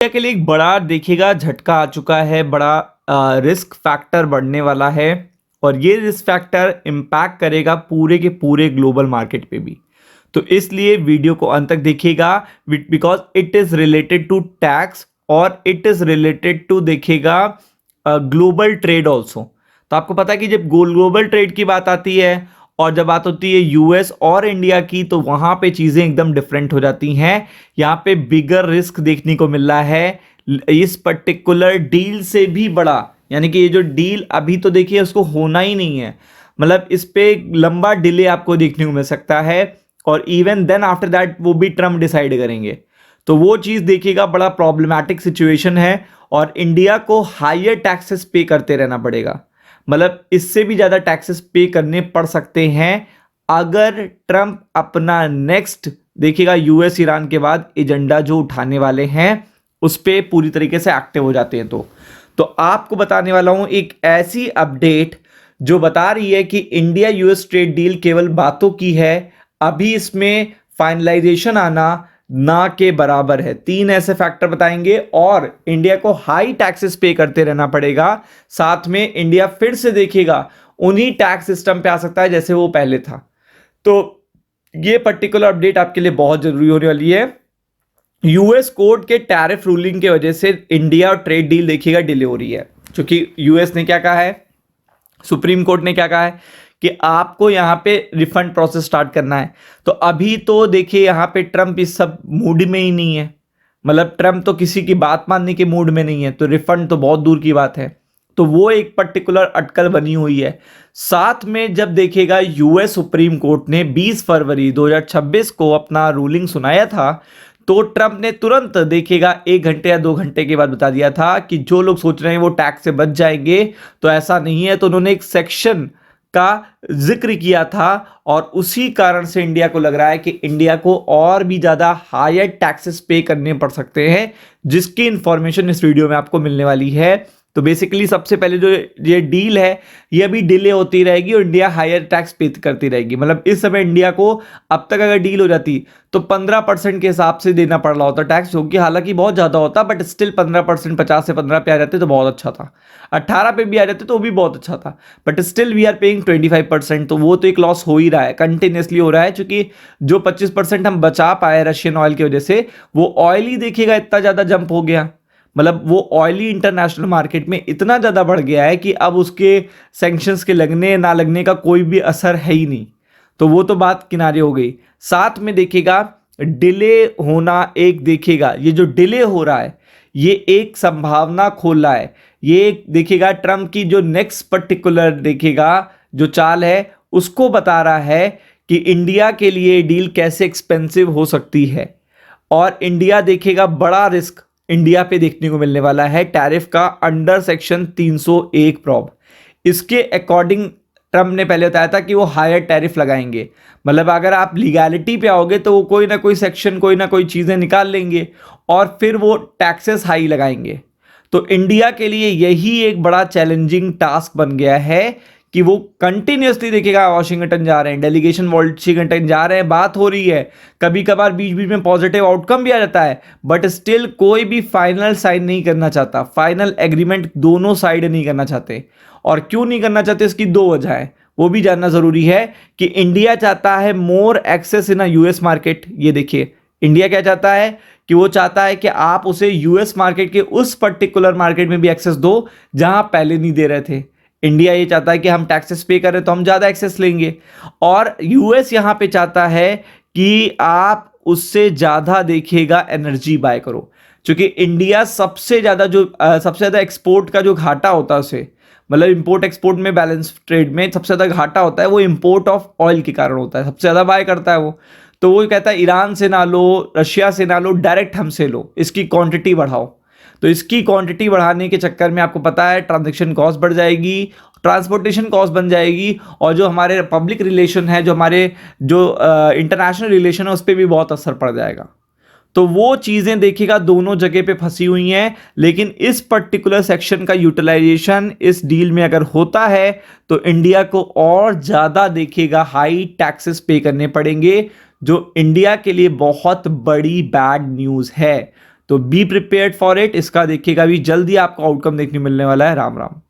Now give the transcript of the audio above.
India के लिए एक बड़ा देखिएगा झटका आ चुका है, बड़ा रिस्क फैक्टर बढ़ने वाला है और ये रिस्क फैक्टर इम्पैक्ट करेगा पूरे के पूरे ग्लोबल मार्केट पे भी। तो इसलिए वीडियो को अंत तक देखिएगा because it is related to tax और इट इज रिलेटेड टू देखिएगा ग्लोबल ट्रेड ऑल्सो। तो आपको पता है कि जब ग्लोबल ट्रेड की बात आती है और जब बात होती है यूएस और इंडिया की, तो वहां पे चीजें एकदम डिफरेंट हो जाती हैं। यहाँ पे बिगर रिस्क देखने को मिल रहा है इस पर्टिकुलर डील से भी बड़ा, यानी कि ये जो डील अभी तो देखिए उसको होना ही नहीं है, मतलब इस पे लंबा डिले आपको देखने को मिल सकता है और इवन देन आफ्टर दैट वो भी ट्रम्प डिसाइड करेंगे। तो वो चीज देखिएगा बड़ा प्रॉब्लमैटिक सिचुएशन है और इंडिया को हायर टैक्सेस पे करते रहना पड़ेगा, मतलब इससे भी ज्यादा टैक्सेस पे करने पड़ सकते हैं अगर ट्रम्प अपना नेक्स्ट देखिएगा यूएस ईरान के बाद एजेंडा जो उठाने वाले हैं उस पे पूरी तरीके से एक्टिव हो जाते हैं। तो आपको बताने वाला हूं एक ऐसी अपडेट जो बता रही है कि इंडिया यूएस ट्रेड डील केवल बातों की है, अभी इसमें फाइनलाइजेशन आना ना के बराबर है। 3 ऐसे फैक्टर बताएंगे और इंडिया को हाई टैक्सेस पे करते रहना पड़ेगा, साथ में इंडिया फिर से देखिएगा उन्हीं टैक्स सिस्टम पे आ सकता है जैसे वो पहले था। तो ये पर्टिकुलर अपडेट आपके लिए बहुत जरूरी होने वाली है। यूएस कोर्ट के टैरिफ रूलिंग की वजह से इंडिया और ट्रेड डील देखिएगा डिले हो रही है, क्योंकि यूएस ने क्या कहा है, सुप्रीम कोर्ट ने क्या कहा है कि आपको यहां पे रिफंड प्रोसेस स्टार्ट करना है। तो अभी तो देखिए यहां पे ट्रम्प इस सब मूड में ही नहीं है, मतलब ट्रम्प तो किसी की बात मानने के मूड में नहीं है, तो रिफंड तो बहुत दूर की बात है। तो वो एक पर्टिकुलर अटकल बनी हुई है। साथ में जब देखिएगा यूएस सुप्रीम कोर्ट ने 20 फरवरी 2026 को अपना रूलिंग सुनाया था, तो ट्रम्प ने तुरंत देखिएगा 1 घंटे या 2 घंटे के बाद बता दिया था कि जो लोग सोच रहे हैं वो टैक्स से बच जाएंगे, तो ऐसा नहीं है। तो उन्होंने एक सेक्शन का जिक्र किया था और उसी कारण से इंडिया को लग रहा है कि इंडिया को और भी ज्यादा हायर टैक्सेस पे करने पड़ सकते हैं, जिसकी इंफॉर्मेशन इस वीडियो में आपको मिलने वाली है। तो बेसिकली सबसे पहले जो ये डील है ये अभी डिले होती रहेगी और इंडिया हायर टैक्स पे करती रहेगी। मतलब इस समय इंडिया को अब तक अगर डील हो जाती तो 15% के हिसाब से देना पड़ रहा होता टैक्स, जो कि हालांकि बहुत ज्यादा होता, बट स्टिल 15%, 50 से 15 पे आ जाते तो बहुत अच्छा था, 18 पे भी आ जाते तो भी बहुत अच्छा था, but still we are paying 25%। तो वो तो एक लॉस हो ही रहा है, कंटिन्यूसली हो रहा है, क्योंकि जो 25% हम बचा पाए रशियन ऑयल की वजह से, वो ऑयल ही देखिएगा इतना ज्यादा जंप हो गया, मतलब वो ऑयली इंटरनेशनल मार्केट में इतना ज़्यादा बढ़ गया है कि अब उसके सैंक्शंस के लगने ना लगने का कोई भी असर है ही नहीं। तो वो तो बात किनारे हो गई। साथ में देखिएगा डिले होना, एक देखिएगा ये जो डिले हो रहा है ये एक संभावना खोल रहा है। ये देखिएगा ट्रम्प की जो नेक्स्ट पर्टिकुलर देखिएगा जो चाल है उसको बता रहा है कि इंडिया के लिए डील कैसे एक्सपेंसिव हो सकती है और इंडिया देखिएगा बड़ा रिस्क इंडिया पे देखने को मिलने वाला है टैरिफ का अंडर सेक्शन 301 प्रॉब। इसके अकॉर्डिंग ट्रम्प ने पहले बताया था कि वो हायर टैरिफ लगाएंगे, मतलब अगर आप लीगैलिटी पे आओगे तो वो कोई ना कोई सेक्शन कोई ना कोई चीजें निकाल लेंगे और फिर वो टैक्सेस हाई लगाएंगे। तो इंडिया के लिए यही एक बड़ा चैलेंजिंग टास्क बन गया है कि वो कंटिन्यूसली देखिएगा वाशिंगटन जा रहे हैं, डेलीगेशन वाशिंगटन जा रहे हैं, बात हो रही है, कभी कभार बीच बीच में पॉजिटिव आउटकम भी आ जाता है, बट स्टिल कोई भी फाइनल साइन नहीं करना चाहता, फाइनल एग्रीमेंट दोनों साइड नहीं करना चाहते। और क्यों नहीं करना चाहते इसकी 2 वजह है, वो भी जानना जरूरी है कि इंडिया चाहता है मोर एक्सेस इन यूएस मार्केट। ये देखिए इंडिया क्या चाहता है कि वो चाहता है कि आप उसे यूएस मार्केट के उस पर्टिकुलर मार्केट में भी एक्सेस दो जहां पहले नहीं दे रहे थे। इंडिया ये चाहता है कि हम टैक्सेस पे करें तो हम ज्यादा एक्सेस लेंगे, और यूएस यहां पे चाहता है कि आप उससे ज्यादा देखिएगा एनर्जी बाय करो, क्योंकि इंडिया सबसे ज्यादा एक्सपोर्ट का जो घाटा होता है उसे, मतलब इंपोर्ट एक्सपोर्ट में बैलेंस ट्रेड में सबसे ज्यादा घाटा होता है वो इंपोर्ट ऑफ ऑयल के कारण होता है, सबसे ज्यादा बाय करता है वो। तो वो कहता है ईरान से ना लो, रशिया से ना लो, डायरेक्ट हमसे लो, इसकी क्वांटिटी बढ़ाओ। तो इसकी क्वांटिटी बढ़ाने के चक्कर में आपको पता है ट्रांजैक्शन कॉस्ट बढ़ जाएगी, ट्रांसपोर्टेशन कॉस्ट बन जाएगी, और जो हमारे पब्लिक रिलेशन है, जो हमारे जो इंटरनेशनल रिलेशन है, उस पर भी बहुत असर पड़ जाएगा। तो वो चीजें देखिएगा दोनों जगह पे फंसी हुई हैं, लेकिन इस पर्टिकुलर सेक्शन का यूटिलाइजेशन इस डील में अगर होता है तो इंडिया को और ज्यादा देखिएगा हाई टैक्सेस पे करने पड़ेंगे, जो इंडिया के लिए बहुत बड़ी बैड न्यूज है। तो बी प्रिपेयर्ड फॉर इट। इसका देखिएगा अभी जल्दी आपको आउटकम देखने मिलने वाला है। राम राम।